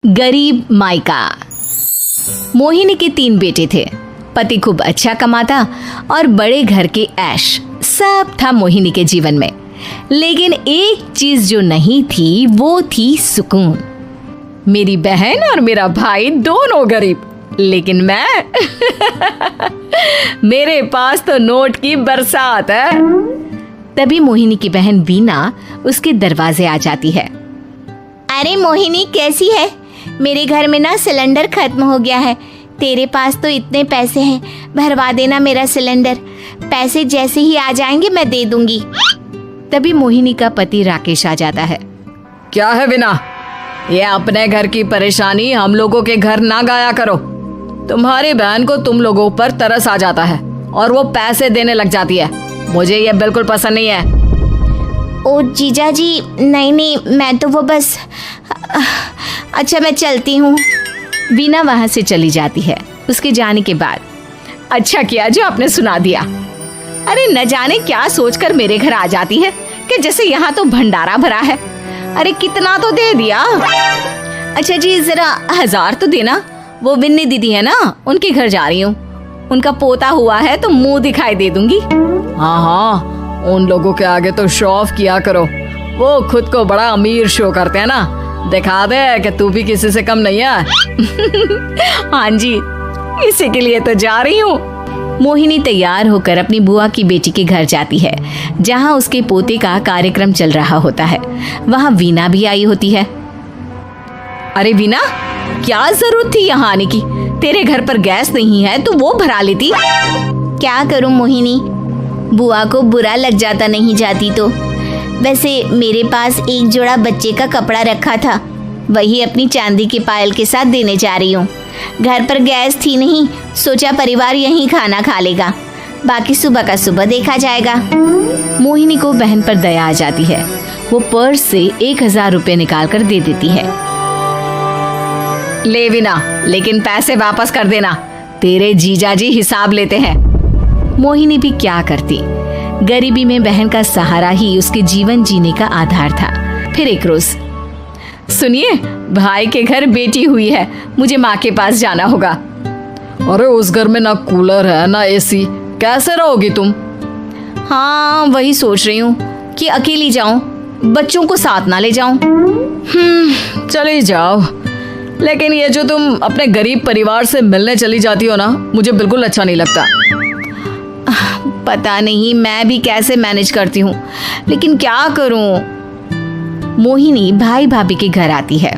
गरीब मायका। मोहिनी के 3 बेटे थे। पति खूब अच्छा कमाता और बड़े घर के ऐश सब था मोहिनी के जीवन में, लेकिन एक चीज जो नहीं थी वो थी सुकून। मेरी बहन और मेरा भाई दोनों गरीब, लेकिन मैं मेरे पास तो नोट की बरसात है। तभी मोहिनी की बहन बीना उसके दरवाजे आ जाती है। अरे मोहिनी, कैसी है? मेरे घर में ना सिलेंडर खत्म हो गया है। तेरे पास तो इतने पैसे हैं, भरवा देना मेरा सिलेंडर। पैसे जैसे ही आ जाएंगे मैं दे दूंगी। तभी मोहिनी का पति राकेश आ जाता है। क्या है बिना, ये अपने घर की परेशानी हम लोगों के घर ना गाया करो। तुम्हारी बहन को तुम लोगों पर तरस आ जाता है और वो पैसे देने लग जाती है। मुझे ये बिल्कुल पसंद नहीं है। ओ जीजा जी, नहीं, मैं तो वो बस अच्छा मैं चलती हूँ। बीना वहां से चली जाती है। उसके जाने के बाद अच्छा किया जो आपने सुना दिया। अरे न जाने क्या सोचकर मेरे घर आ जाती है कि जैसे यहाँ तो भंडारा भरा है। अरे कितना तो दे दिया। अच्छा जी, जरा 1000 तो देना। वो बिन्नी दीदी है ना, उनके घर जा रही हूँ। उनका पोता हुआ है तो मुंह दिखाई दे दूंगी। हाँ, उन लोगों के आगे तो शो ऑफ किया करो। वो खुद को बड़ा अमीर शो करते हैं ना, दिखा दे कि तू भी किसी से कम नहीं है। हाँ जी, इसी के लिए तो जा रही हूँ। मोहिनी तैयार होकर अपनी बुआ की बेटी के घर जाती है, जहाँ उसके पोते का कार्यक्रम चल रहा होता है। वहाँ वीना भी आई होती है। अरे वीना, क्या जरूरत थी यहाँ आने की? तेरे घर पर गैस नहीं है तो वो भरा लेती। क्या करूं मोहिनी, बुआ को बुरा लग जाता नहीं जाती तो। वैसे मेरे पास एक जोड़ा बच्चे का कपड़ा रखा था, वही अपनी चांदी के पायल के साथ देने जा रही हूँ। घर पर गैस थी नहीं, सोचा परिवार यहीं खाना खा लेगा, बाकी सुबह का सुबह देखा जाएगा। मोहिनी को बहन पर दया आ जाती है। वो पर्स से 1000 रुपए निकाल कर दे देती है। ले वीना, लेकिन पैसे वापस कर देना, तेरे जीजाजी हिसाब लेते हैं। मोहिनी भी क्या करती, गरीबी में बहन का सहारा ही उसके जीवन जीने का आधार था। फिर एक रोज, सुनिए, भाई के घर बेटी हुई है, मुझे माँ के पास जाना होगा। अरे उस घर में ना कूलर है ना एसी, कैसे रहोगी तुम? हाँ, वही सोच रही हूँ कि अकेली जाऊं, बच्चों को साथ ना ले जाऊं। चली जाओ, लेकिन ये जो तुम अपने गरीब परिवार से मिलने चली जाती हो ना, मुझे बिल्कुल अच्छा नहीं लगता। पता नहीं मैं भी कैसे मैनेज करती हूँ, लेकिन क्या करूँ। मोहिनी भाई भाभी के घर आती है।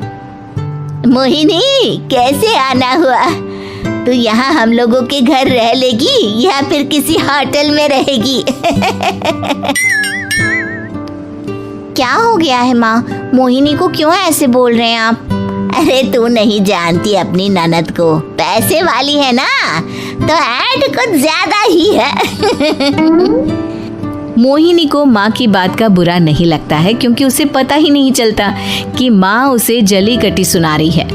मोहिनी, कैसे आना हुआ? तू यहाँ हम लोगों के घर रह लेगी या फिर किसी होटल में रहेगी? क्या हो गया है माँ, मोहिनी को क्यों ऐसे बोल रहे हैं आप? अरे तू नहीं जानती अपनी ननद को, पैसे वाली है ना, तो ऐड कुछ ज्यादा ही है। मोहिनी को माँ की बात का बुरा नहीं लगता है, क्योंकि उसे पता ही नहीं चलता कि माँ उसे जली कटी सुना रही है।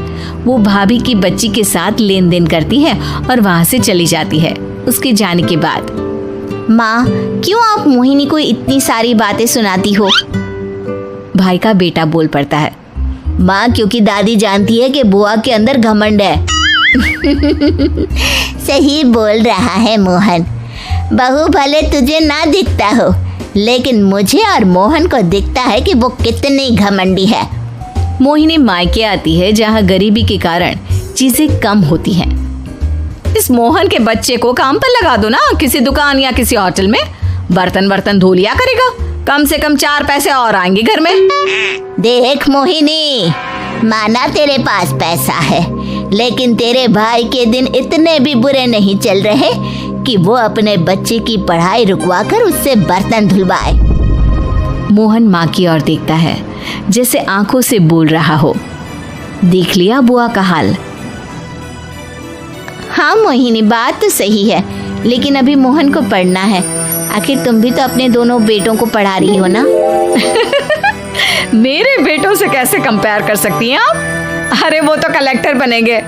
वो भाभी की बच्ची के साथ लेन देन करती है और वहाँ से चली जाती है। उसके जाने के बाद, माँ क्यों आप मोहिनी को इतनी सारी बातें सुनाती हो? भाई का बेटा बोल पड़ता है। माँ, क्योंकि दादी जानती है कि बुआ के अंदर घमंड है। सही बोल रहा है मोहन, बहू भले तुझे ना दिखता हो, लेकिन मुझे और मोहन को दिखता है कि वो कितनी घमंडी है। मोहिनी मायके आती है, जहाँ गरीबी के कारण चीजें कम होती हैं। इस मोहन के बच्चे को काम पर लगा दो ना, किसी दुकान या किसी होटल में, बर्तन धो लिया करेगा, कम से कम 4 पैसे और आएंगे घर में। देख मोहिनी, माना तेरे पास पैसा है, लेकिन तेरे भाई के दिन इतने भी बुरे नहीं चल रहे कि वो अपने बच्चे की पढ़ाई रुकवाकर उससे बर्तन धुलवाए। मोहन माँ की ओर देखता है, जैसे आंखों से बोल रहा हो, देख लिया बुआ का हाल। हाँ मोहिनी, बात तो सही है, लेकिन अभी मोहन को पढ़ना है। आखिर तुम भी तो अपने दोनों बेटों को पढ़ा रही हो ना। मेरे बेटों से कैसे कंपेयर कर सकती हैं आप? अरे वो तो कलेक्टर बनेंगे।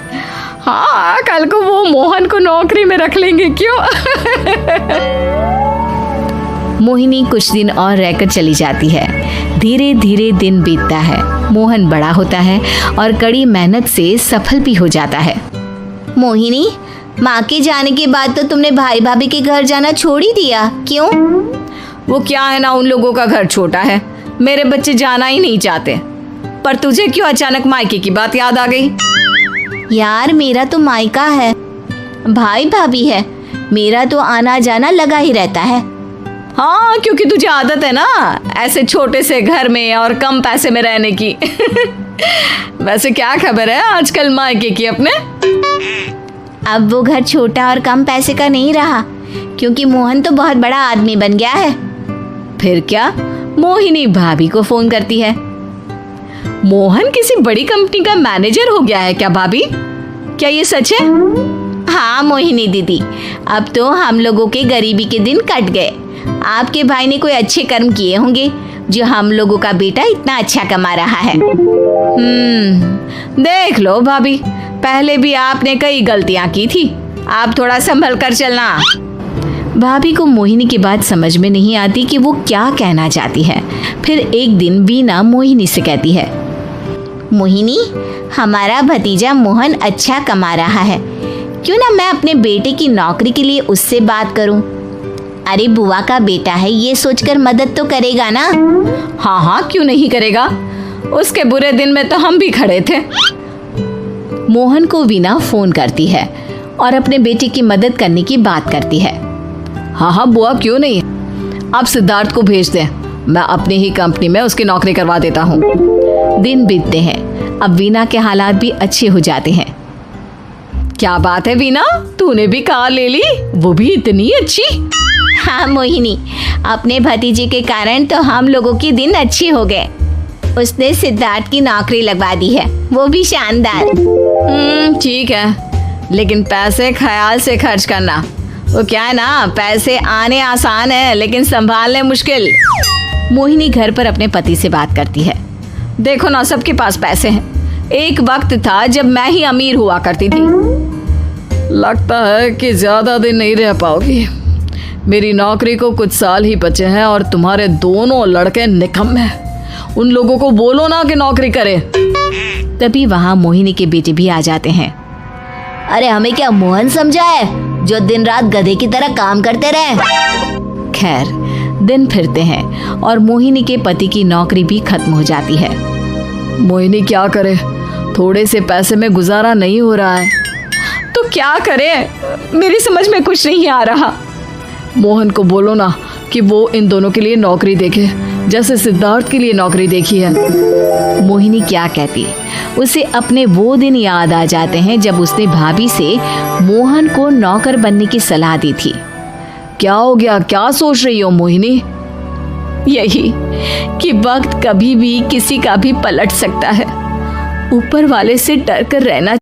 हाँ, कल को वो मोहन को नौकरी में रख लेंगे, क्यों? मोहिनी कुछ दिन और रहकर चली जाती है। धीरे धीरे दिन बीतता है। मोहन बड़ा होता है और कड़ी मेहनत से सफल भी हो जाता है। मोहिनी, माँ के जाने के बाद तो तुमने भाई भाभी के घर जाना छोड़ ही दिया, क्यों? वो क्या है ना, उन लोगों का घर छोटा है, मेरे बच्चे जाना ही नहीं चाहते। पर तुझे क्यों अचानक मायके की बात याद आ गई? यार, मेरा तो मायका है, भाई भाभी है, मेरा तो आना जाना लगा ही रहता है। हाँ, क्योंकि तुझे आदत है ना ऐसे छोटे से घर में और कम पैसे में रहने की। वैसे क्या खबर है आजकल मायके की अपने? अब वो घर छोटा और कम पैसे का नहीं रहा, क्योंकि मोहन तो बहुत बड़ा आदमी बन गया है। फिर क्या? मोहिनी भाभी को फोन करती है। मोहन किसी बड़ी कंपनी का मैनेजर हो गया है क्या भाभी? क्या ये सच है? हाँ मोहिनी दीदी, अब तो हम लोगों के गरीबी के दिन कट गए। आपके भाई ने कोई अच्छे कर्म किए होंगे जो हम लोगों का बेटा इतना अच्छा कमा रहा है। देख लो भाभी, पहले भी आपने कई गलतियां की थी, आप थोड़ा संभल कर चलना। भाभी को मोहिनी की बात समझ में नहीं आती कि वो क्या कहना चाहती है। फिर एक दिन वीना मोहिनी से कहती है, मोहिनी, हमारा भतीजा मोहन अच्छा कमा रहा है, क्यों ना मैं अपने बेटे की नौकरी के लिए उससे बात करूं? अरे बुआ का बेटा है, ये सोचकर मदद तो करेगा ना? हाँ हाँ, क्यों नहीं करेगा, उसके बुरे दिन में तो हम भी खड़े थे। मोहन को वीना फोन करती है और अपने बेटे की मदद करने की बात करती है। हाँ हाँ बुआ, क्यों नहीं, आप सिद्धार्थ को भेज दें, मैं अपनी ही कंपनी में उसकी नौकरी करवा देता हूँ। दिन बीतते हैं, अब वीना के हालात भी अच्छे हो जाते हैं। क्या बात है वीना, तूने भी कार ले ली, वो भी इतनी अच्छी? हाँ मोहिनी, अपने भतीजे के कारण तो हम लोगों के दिन अच्छे हो गए। उसने सिद्धार्थ की नौकरी लगवा दी है, वो भी शानदार। ठीक है, लेकिन पैसे ख्याल से खर्च करना। वो क्या है ना, पैसे आने आसान है लेकिन संभालने मुश्किल। मोहिनी घर पर अपने पति से बात करती है। देखो ना, सबके पास पैसे हैं, एक वक्त था जब मैं ही अमीर हुआ करती थी। लगता है कि ज्यादा दिन नहीं रह पाओगी, मेरी नौकरी को कुछ साल ही बचे हैं और तुम्हारे दोनों लड़के निकम्मे हैं। उन लोगों को बोलो ना कि नौकरी करे। तभी वहाँ मोहिनी के बेटे भी आ जाते हैं। अरे हमें क्या मोहन समझा है जो दिन रात गधे की तरह काम करते रहे? खैर, दिन फिरते हैं और मोहिनी के पति की नौकरी भी खत्म हो जाती है। मोहिनी क्या करे, थोड़े से पैसे में गुजारा नहीं हो रहा है। तो क्या करे, मेरी समझ में कुछ नहीं आ रहा। मोहन को बोलो ना कि वो इन दोनों के लिए नौकरी देखे, जैसे सिद्धार्थ के लिए नौकरी देखी है। मोहिनी क्या कहती, उसे अपने वो दिन याद आ जाते हैं जब उसने भाभी से मोहन को नौकर बनने की सलाह दी थी। क्या हो गया, क्या सोच रही हो मोहिनी? यही कि वक्त कभी भी किसी का भी पलट सकता है, ऊपर वाले से डर कर रहना